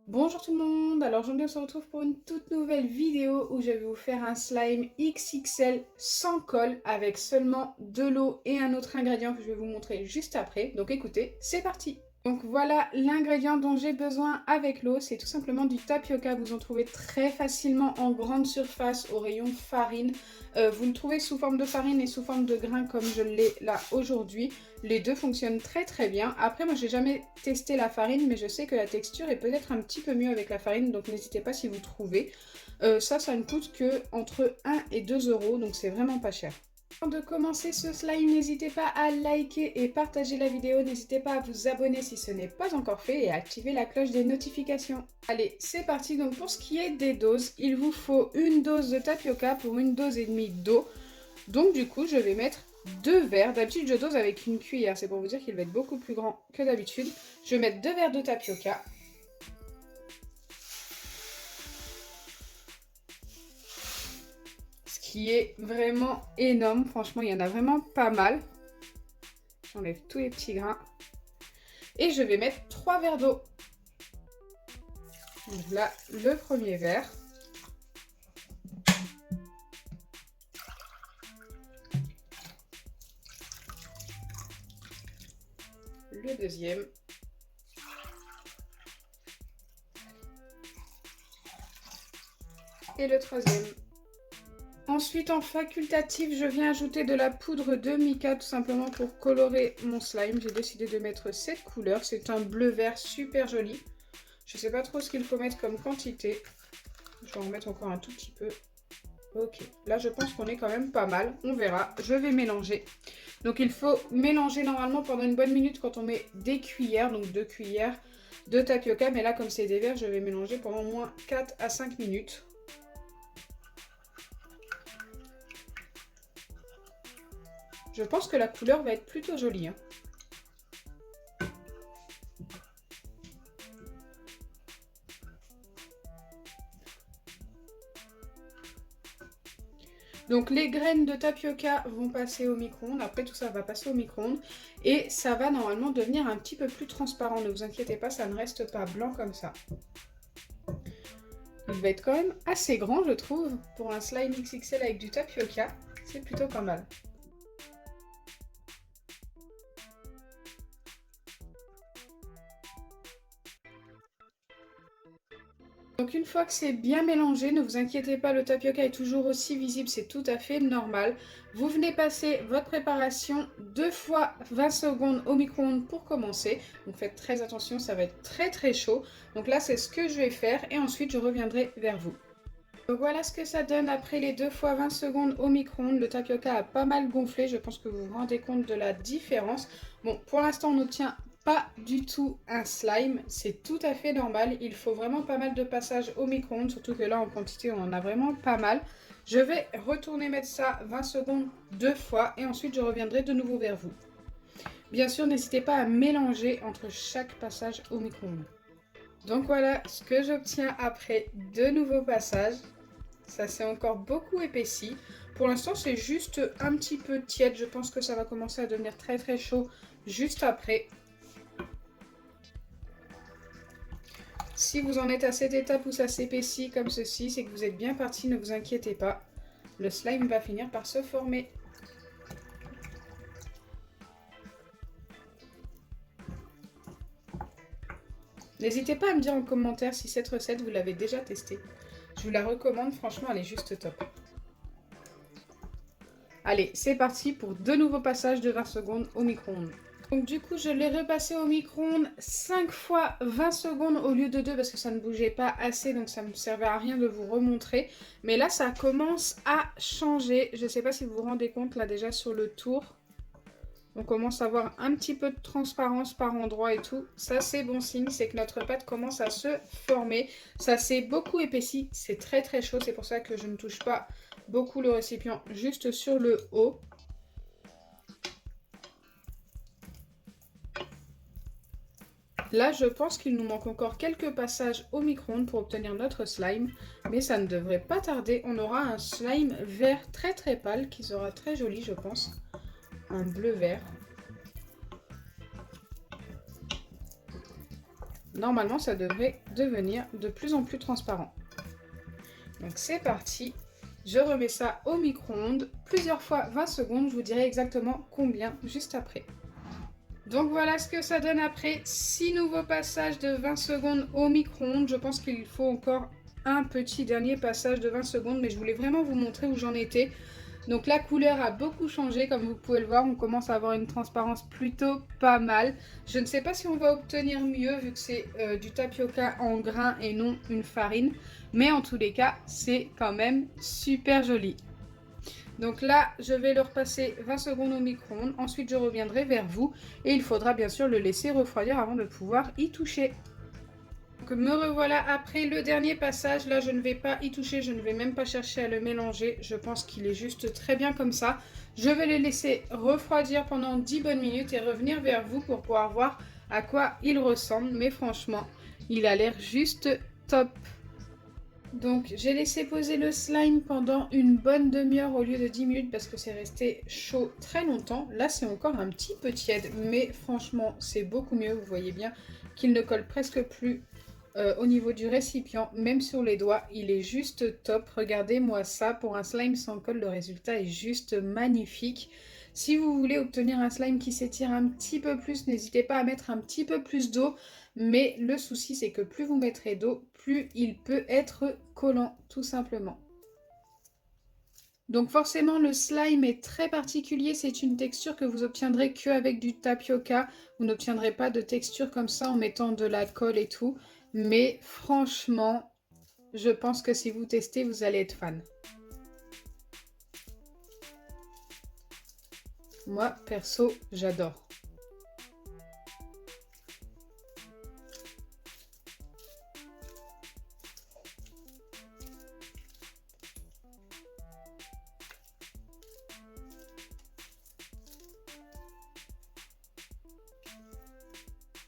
Bonjour tout le monde, alors aujourd'hui on se retrouve pour une toute nouvelle vidéo où je vais vous faire un slime XXL sans colle avec seulement de l'eau et un autre ingrédient que je vais vous montrer juste après. Donc écoutez, c'est parti! Donc voilà l'ingrédient dont j'ai besoin avec l'eau, c'est tout simplement du tapioca. Vous en trouvez très facilement en grande surface au rayon farine. Vous le trouvez sous forme de farine et sous forme de grains comme je l'ai là aujourd'hui. Les deux fonctionnent très très bien. Après moi j'ai jamais testé la farine mais je sais que la texture est peut-être un petit peu mieux avec la farine. Donc n'hésitez pas si vous trouvez. Ça ne coûte que entre 1 et 2 euros, donc c'est vraiment pas cher. Avant de commencer ce slime, n'hésitez pas à liker et partager la vidéo. N'hésitez pas à vous abonner si ce n'est pas encore fait et à activer la cloche des notifications. Allez, c'est parti. Donc pour ce qui est des doses, il vous faut une dose de tapioca pour une dose et demie d'eau. Donc du coup, je vais mettre 2 verres. D'habitude, je dose avec une cuillère. C'est pour vous dire qu'il va être beaucoup plus grand que d'habitude. Je vais mettre 2 verres de tapioca. Qui est vraiment énorme. Franchement, il y en a vraiment pas mal. J'enlève tous les petits grains. Et je vais mettre 3 verres d'eau. Donc là, le premier verre. Le deuxième. Et le troisième. Ensuite, en facultatif, je viens ajouter de la poudre de mica, tout simplement pour colorer mon slime. J'ai décidé de mettre cette couleur. C'est un bleu vert super joli. Je ne sais pas trop ce qu'il faut mettre comme quantité. Je vais en mettre encore un tout petit peu. Ok, là je pense qu'on est quand même pas mal. On verra. Je vais mélanger. Donc il faut mélanger normalement pendant une bonne minute quand on met des cuillères, donc 2 cuillères de tapioca. Mais là, comme c'est des verres, je vais mélanger pendant au moins 4 à 5 minutes. Je pense que la couleur va être plutôt jolie. Donc les graines de tapioca vont passer au micro-ondes. Après tout ça va passer au micro-ondes. Et ça va normalement devenir un petit peu plus transparent. Ne vous inquiétez pas, ça ne reste pas blanc comme ça. Il va être quand même assez grand, je trouve. Pour un slime XXL avec du tapioca, c'est plutôt pas mal. Donc une fois que c'est bien mélangé, ne vous inquiétez pas, le tapioca est toujours aussi visible, c'est tout à fait normal. Vous venez passer votre préparation 2 fois 20 secondes au micro-ondes pour commencer. Donc faites très attention, ça va être très très chaud. Donc là c'est ce que je vais faire et ensuite je reviendrai vers vous. Donc voilà ce que ça donne après les 2 fois 20 secondes au micro-ondes. Le tapioca a pas mal gonflé, je pense que vous vous rendez compte de la différence. Bon, pour l'instant on n'obtient pas du tout un slime, c'est tout à fait normal. Il faut vraiment pas mal de passages au micro-ondes, surtout que là en quantité on en a vraiment pas mal. Je vais retourner mettre ça 20 secondes 2 fois et ensuite je reviendrai de nouveau vers vous. Bien sûr, n'hésitez pas à mélanger entre chaque passage au micro-ondes. Donc voilà ce que j'obtiens après 2 nouveaux passages. Ça s'est encore beaucoup épaissi. Pour l'instant, c'est juste un petit peu tiède. Je pense que ça va commencer à devenir très très chaud juste après. Si vous en êtes à cette étape où ça s'épaissit comme ceci, c'est que vous êtes bien parti, ne vous inquiétez pas. Le slime va finir par se former. N'hésitez pas à me dire en commentaire si cette recette vous l'avez déjà testée. Je vous la recommande, franchement elle est juste top. Allez, c'est parti pour 2 nouveaux passages de 20 secondes au micro-ondes. Donc du coup, je l'ai repassé au micro-ondes 5 fois 20 secondes au lieu de 2 parce que ça ne bougeait pas assez, donc ça ne me servait à rien de vous remontrer. Mais là, ça commence à changer. Je ne sais pas si vous vous rendez compte, là déjà sur le tour. On commence à avoir un petit peu de transparence par endroit et tout. Ça, c'est bon signe, c'est que notre pâte commence à se former. Ça s'est beaucoup épaissi, c'est très très chaud. C'est pour ça que je ne touche pas beaucoup le récipient, juste sur le haut. Là, je pense qu'il nous manque encore quelques passages au micro-ondes pour obtenir notre slime. Mais ça ne devrait pas tarder. On aura un slime vert très très pâle qui sera très joli, je pense. Un bleu vert. Normalement, ça devrait devenir de plus en plus transparent. Donc c'est parti. Je remets ça au micro-ondes plusieurs fois 20 secondes. Je vous dirai exactement combien juste après. Donc voilà ce que ça donne après 6 nouveaux passages de 20 secondes au micro-ondes. Je pense qu'il faut encore un petit dernier passage de 20 secondes, mais je voulais vraiment vous montrer où j'en étais. Donc la couleur a beaucoup changé, comme vous pouvez le voir, on commence à avoir une transparence plutôt pas mal. Je ne sais pas si on va obtenir mieux vu que c'est du tapioca en grains et non une farine, mais en tous les cas, c'est quand même super joli. Donc là, je vais le repasser 20 secondes au micro-ondes, ensuite je reviendrai vers vous et il faudra bien sûr le laisser refroidir avant de pouvoir y toucher. Donc me revoilà après le dernier passage. Là, je ne vais pas y toucher, je ne vais même pas chercher à le mélanger. Je pense qu'il est juste très bien comme ça. Je vais le laisser refroidir pendant 10 bonnes minutes et revenir vers vous pour pouvoir voir à quoi il ressemble. Mais franchement, il a l'air juste top. Donc j'ai laissé poser le slime pendant une bonne demi-heure au lieu de 10 minutes parce que c'est resté chaud très longtemps. Là, c'est encore un petit peu tiède, mais franchement, c'est beaucoup mieux. Vous voyez bien qu'il ne colle presque plus au niveau du récipient, même sur les doigts, il est juste top. Regardez-moi ça, pour un slime sans colle, le résultat est juste magnifique. Si vous voulez obtenir un slime qui s'étire un petit peu plus, n'hésitez pas à mettre un petit peu plus d'eau. Mais le souci, c'est que plus vous mettrez d'eau, plus il peut être collant, tout simplement. Donc forcément, le slime est très particulier. C'est une texture que vous obtiendrez qu'avec du tapioca. Vous n'obtiendrez pas de texture comme ça en mettant de la colle et tout. Mais franchement, je pense que si vous testez, vous allez être fan. Moi, perso, j'adore.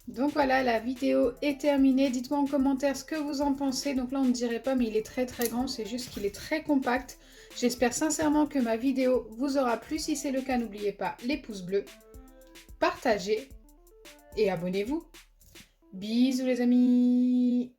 Donc voilà, la vidéo est terminée. Dites-moi en commentaire ce que vous en pensez. Donc là, on ne dirait pas, mais il est très très grand. C'est juste qu'il est très compact. J'espère sincèrement que ma vidéo vous aura plu. Si c'est le cas, n'oubliez pas les pouces bleus, partagez et abonnez-vous. Bisous les amis!